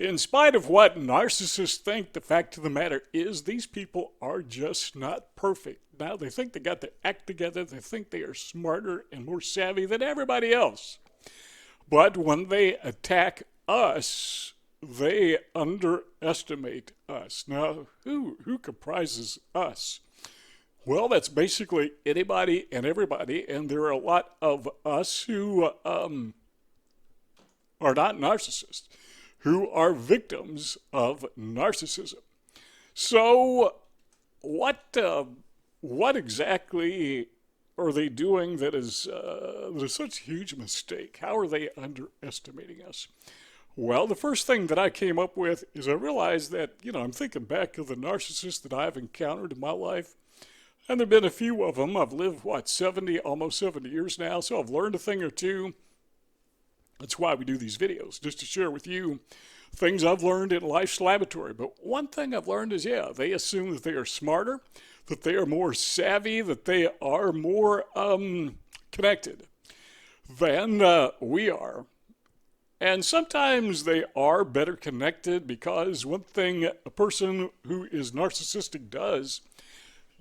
In spite of what narcissists think, the fact of the matter is these people are just not perfect. Now, they think they got their act together. They think they are smarter and more savvy than everybody else. But when they attack us, they underestimate us. Now, who comprises us? Well, that's basically anybody and everybody, and there are a lot of us who are not narcissists, who are victims of narcissism. So, what exactly are they doing that is such a huge mistake? How are they underestimating us? Well, the first thing that I came up with is I realized that, I'm thinking back of the narcissists that I've encountered in my life, and there have been a few of them. I've lived, almost 70 years now, so I've learned a thing or two. That's why we do these videos, just to share with you things I've learned in life's laboratory. But one thing I've learned is, they assume that they are smarter, that they are more savvy, that they are more connected than we are. And sometimes they are better connected because one thing a person who is narcissistic does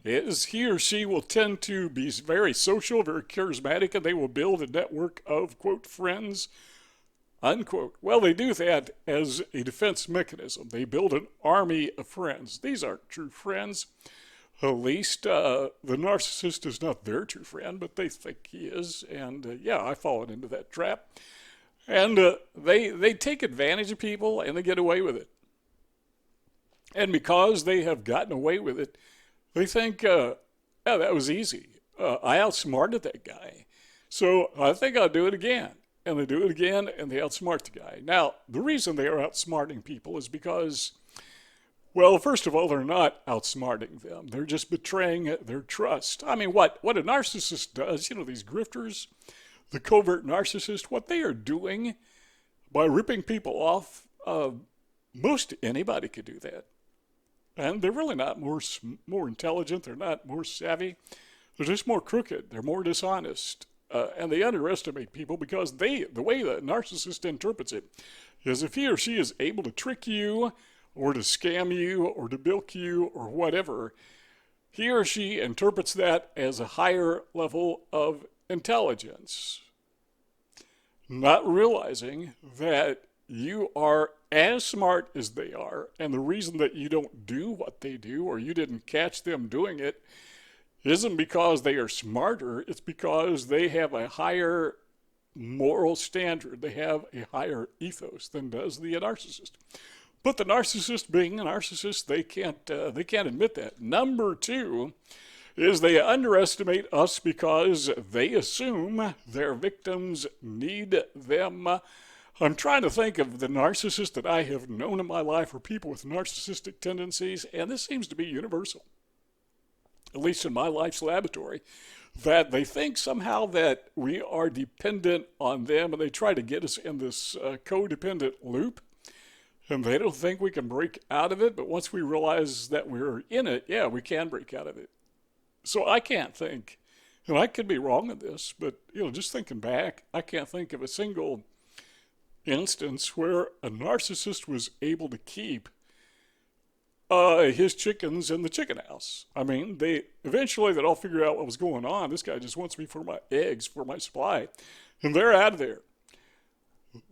is he or she will tend to be very social, very charismatic, and they will build a network of, quote, friends, unquote. Well, they do that as a defense mechanism. They build an army of friends. These aren't true friends. At least the narcissist is not their true friend, but they think he is. And I've fallen into that trap. And they take advantage of people and they get away with it. And because they have gotten away with it, they think, that was easy. I outsmarted that guy. So I think I'll do it again. And they do it again and they outsmart the guy. Now, the reason they are outsmarting people is because, well, first of all, they're not outsmarting them. They're just betraying their trust. I mean, what a narcissist does, these grifters, the covert narcissist, what they are doing by ripping people off, most anybody could do that. And they're really not more intelligent. They're not more savvy. They're just more crooked. They're more dishonest. And they underestimate people because the way the narcissist interprets it is if he or she is able to trick you or to scam you or to bilk you or whatever, he or she interprets that as a higher level of intelligence, not realizing that you are as smart as they are, and the reason that you don't do what they do or you didn't catch them doing it isn't because they are smarter, it's because they have a higher moral standard. They have a higher ethos than does the narcissist. But the narcissist, being a narcissist, they can't admit that. Number two is they underestimate us because they assume their victims need them. I'm trying to think of the narcissists that I have known in my life or people with narcissistic tendencies, and this seems to be universal, at least in my life's laboratory, that they think somehow that we are dependent on them, and they try to get us in this codependent loop, and they don't think we can break out of it, but once we realize that we're in it, we can break out of it. So I can't think, and I could be wrong in this, but just thinking back, I can't think of a single instance where a narcissist was able to keep his chickens in the chicken house. I mean, they'd all figure out what was going on. This guy just wants me for my eggs, for my supply, and they're out of there.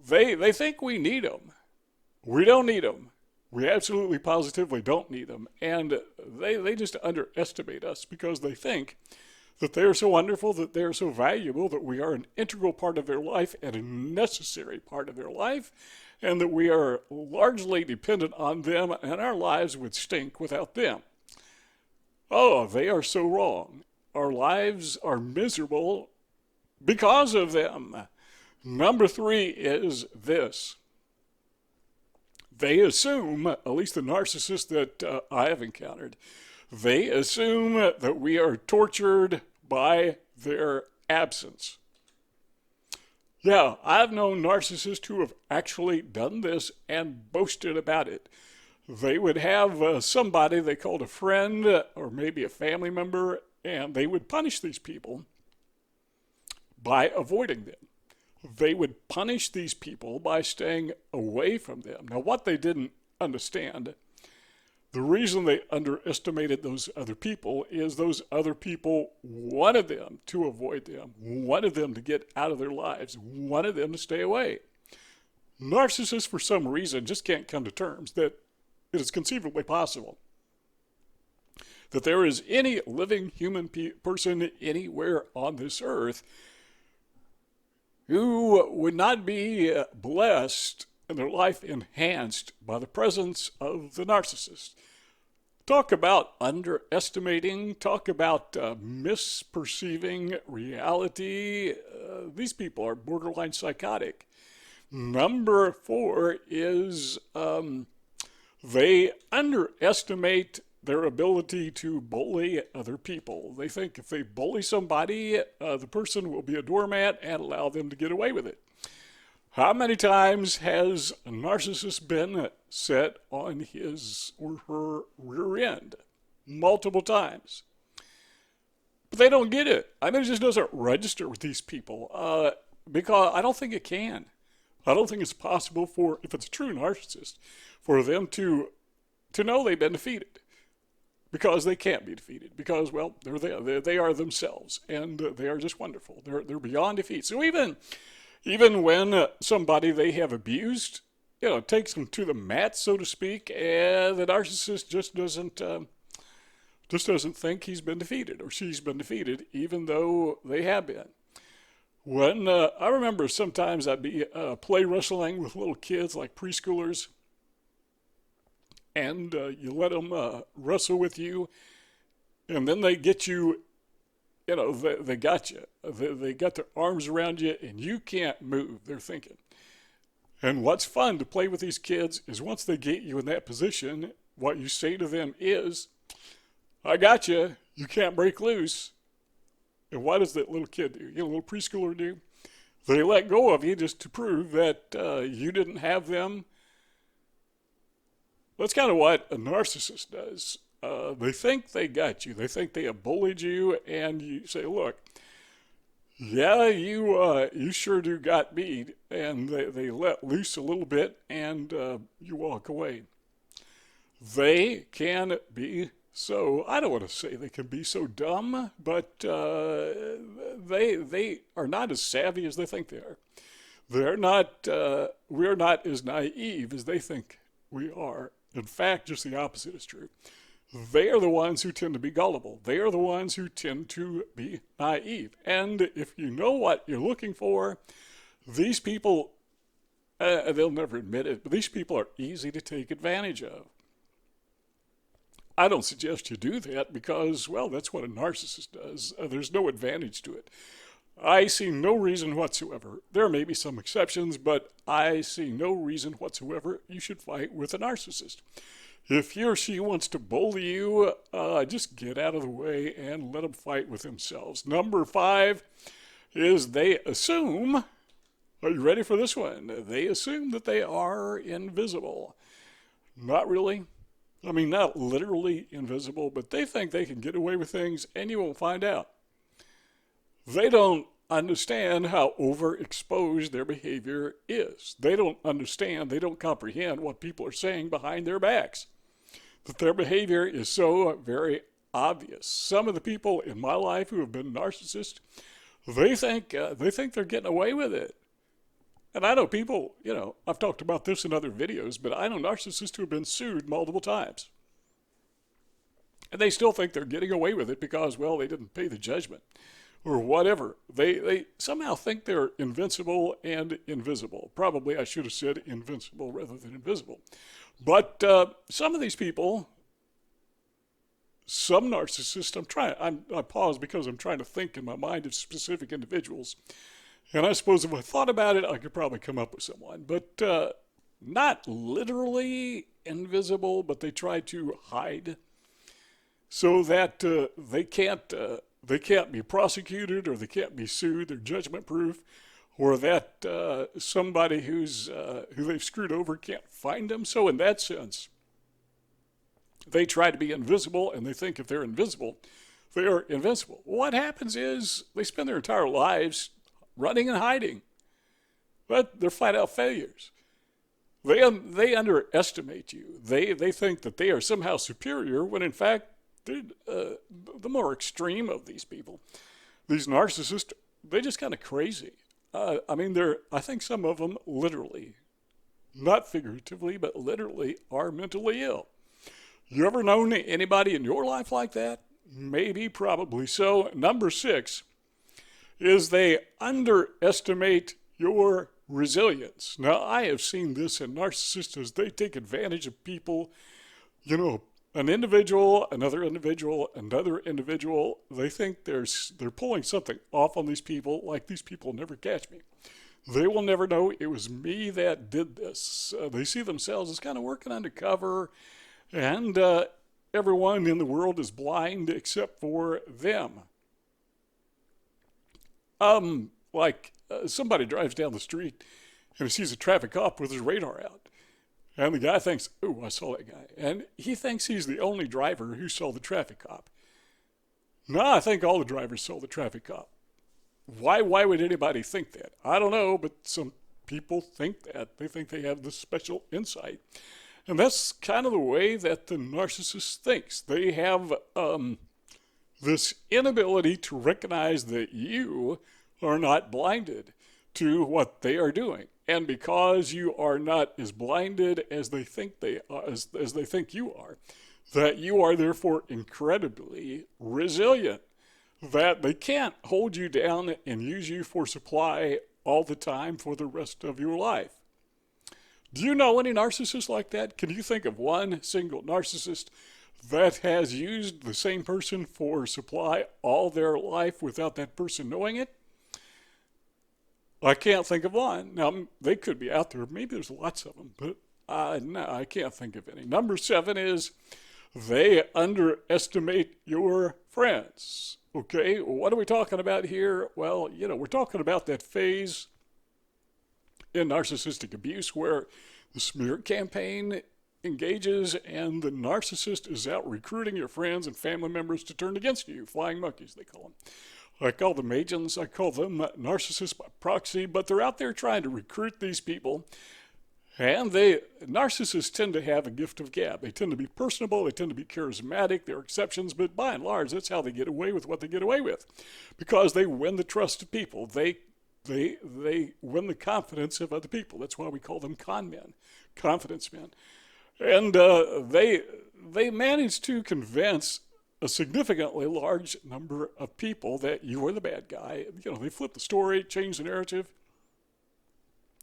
They think we need them. We don't need them. We absolutely positively don't need them. And they just underestimate us because they think that they are so wonderful, that they are so valuable, that we are an integral part of their life and a necessary part of their life, and that we are largely dependent on them and our lives would stink without them. Oh, they are so wrong. Our lives are miserable because of them. Number three is this. They assume, at least the narcissists that I have encountered, they assume that we are tortured by their absence. Yeah, I've known narcissists who have actually done this and boasted about it. They would have somebody they called a friend or maybe a family member, and they would punish these people by avoiding them. they would punish these people by staying away from them. Now, what they didn't understand, the reason they underestimated those other people is those other people wanted them to avoid them, wanted them to get out of their lives, wanted them to stay away. Narcissists, for some reason, just can't come to terms that it is conceivably possible that there is any living human person anywhere on this earth who would not be blessed and their life enhanced by the presence of the narcissist. Talk about underestimating, talk about misperceiving reality. These people are borderline psychotic. Number 4 is they underestimate their ability to bully other people. They think if they bully somebody, the person will be a doormat and allow them to get away with it. How many times has a narcissist been set on his or her rear end? Multiple times. But they don't get it. I mean, it just doesn't register with these people because I don't think it can. I don't think it's possible for, if it's a true narcissist, for them to know they've been defeated. Because they can't be defeated. Because, well, they're there. They are themselves. And they are just wonderful. They're beyond defeat. So even when somebody they have abused, takes them to the mat, so to speak, and the narcissist just doesn't think he's been defeated or she's been defeated, even though they have been. When I remember sometimes I'd be play wrestling with little kids like preschoolers, and you let them wrestle with you, and then they get you, they got you. They got their arms around you, and you can't move, they're thinking. And what's fun to play with these kids is once they get you in that position, what you say to them is, I got you, you can't break loose. And what does that little kid do? A little preschooler do? They let go of you just to prove that you didn't have them. That's kind of what a narcissist does. They think they got you. They think they have bullied you, and you say, look, yeah, you sure do got me. And they let loose a little bit, and you walk away. They can be so, I don't want to say they can be so dumb, but they are not as savvy as they think they are. We're not as naive as they think we are. In fact, just the opposite is true. They are the ones who tend to be gullible. They are the ones who tend to be naive. And if you know what you're looking for, these people, they'll never admit it, but these people are easy to take advantage of. I don't suggest you do that because, well, that's what a narcissist does. There's no advantage to it. I see no reason whatsoever. There may be some exceptions, but I see no reason whatsoever you should fight with a narcissist. If he or she wants to bully you, just get out of the way and let them fight with themselves. Number 5 is they assume, are you ready for this one? They assume that they are invisible. Not really. I mean, not literally invisible, but they think they can get away with things and you won't find out. They don't understand how overexposed their behavior is. They don't understand, they don't comprehend what people are saying behind their backs. That their behavior is so very obvious. Some of the people in my life who have been narcissists, they think they're getting away with it. And I know people, I've talked about this in other videos, but I know narcissists who have been sued multiple times. And they still think they're getting away with it because, well, they didn't pay the judgment or whatever. They somehow think they're invincible and invisible. Probably I should have said invincible rather than invisible. But some of these people, some narcissists, I pause because I'm trying to think in my mind of specific individuals. And I suppose if I thought about it, I could probably come up with someone. But not literally invisible, but they try to hide so that they can't be prosecuted or they can't be sued. They're judgment proof, or that somebody who they've screwed over can't find them. So in that sense, they try to be invisible, and they think if they're invisible, they are invincible. What happens is they spend their entire lives running and hiding. but they're flat out failures. They underestimate you. They think that they are somehow superior when in fact they're the more extreme of these people. These narcissists, they're just kind of crazy. I mean, I think some of them literally, not figuratively, but literally are mentally ill. You ever known anybody in your life like that? Maybe, probably so. Number 6 is they underestimate your resilience. Now, I have seen this in narcissists as they take advantage of people, an individual, another individual, another individual. They think they're pulling something off on these people, like these people never catch me. They will never know it was me that did this. They see themselves as kind of working undercover, and everyone in the world is blind except for them. Somebody drives down the street and he sees a traffic cop with his radar out. And the guy thinks, "Ooh, I saw that guy." And he thinks he's the only driver who saw the traffic cop. No, I think all the drivers saw the traffic cop. Why would anybody think that? I don't know, but some people think that. They think they have this special insight. And that's kind of the way that the narcissist thinks. They have this inability to recognize that you are not blinded to what they are doing. And because you are not as blinded as they think they are, as they think you are, that you are therefore incredibly resilient, that they can't hold you down and use you for supply all the time for the rest of your life. Do you know any narcissists like that? Can you think of one single narcissist that has used the same person for supply all their life without that person knowing it? I can't think of one. Now, they could be out there. Maybe there's lots of them, but no, I can't think of any. Number 7 is they underestimate your friends. Okay, what are we talking about here? Well, we're talking about that phase in narcissistic abuse where the smear campaign engages and the narcissist is out recruiting your friends and family members to turn against you. Flying monkeys, they call them. I call them agents, I call them narcissists by proxy, but they're out there trying to recruit these people. And narcissists tend to have a gift of gab. They tend to be personable, they tend to be charismatic, there are exceptions, but by and large, that's how they get away with what they get away with. Because they win the trust of people. They win the confidence of other people. That's why we call them con men, confidence men. And they manage to convince a significantly large number of people that you are the bad guy. They flip the story, change the narrative,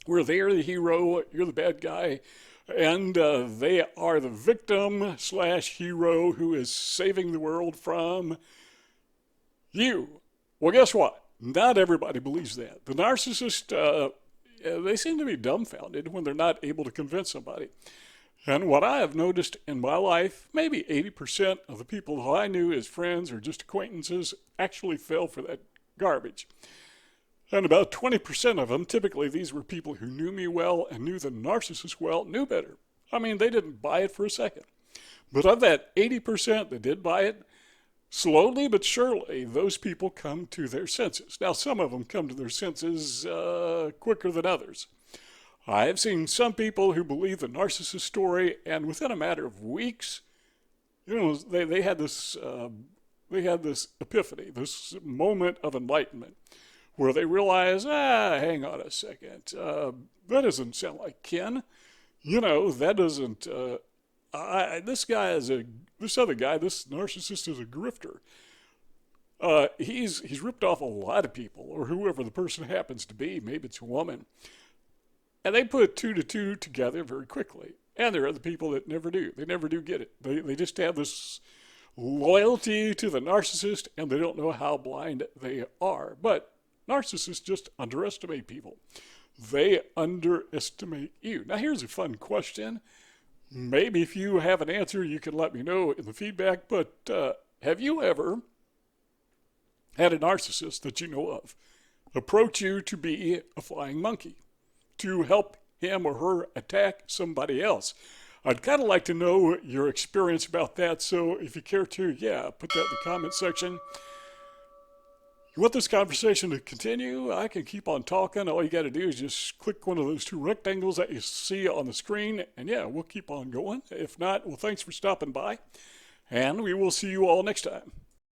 where they are the hero, you're the bad guy, and they are the victim/hero who is saving the world from you. Well, guess what? Not everybody believes that. The narcissist, they seem to be dumbfounded when they're not able to convince somebody. And what I have noticed in my life, maybe 80% of the people who I knew as friends or just acquaintances actually fell for that garbage. And about 20% of them, typically these were people who knew me well and knew the narcissist well, knew better. I mean, they didn't buy it for a second. But of that 80% that did buy it, slowly but surely, those people come to their senses. Now, some of them come to their senses quicker than others. I have seen some people who believe the narcissist story, and within a matter of weeks, they had this epiphany, this moment of enlightenment, where they realize, hang on a second, that doesn't sound like Ken. That doesn't. This other guy, this narcissist is a grifter. He's ripped off a lot of people, or whoever the person happens to be. Maybe it's a woman. And they put 2 to 2 together very quickly. And there are the people that never do. They never do get it. They just have this loyalty to the narcissist, and they don't know how blind they are. But narcissists just underestimate people. They underestimate you. Now, here's a fun question. Maybe if you have an answer, you can let me know in the feedback. But have you ever had a narcissist that you know of approach you to be a flying monkey, to help him or her attack somebody else? I'd kind of like to know your experience about that, so if you care to, put that in the comment section. You want this conversation to continue? I can keep on talking. All you got to do is just click one of those two rectangles that you see on the screen, and yeah, we'll keep on going. If not, well, thanks for stopping by, and we will see you all next time.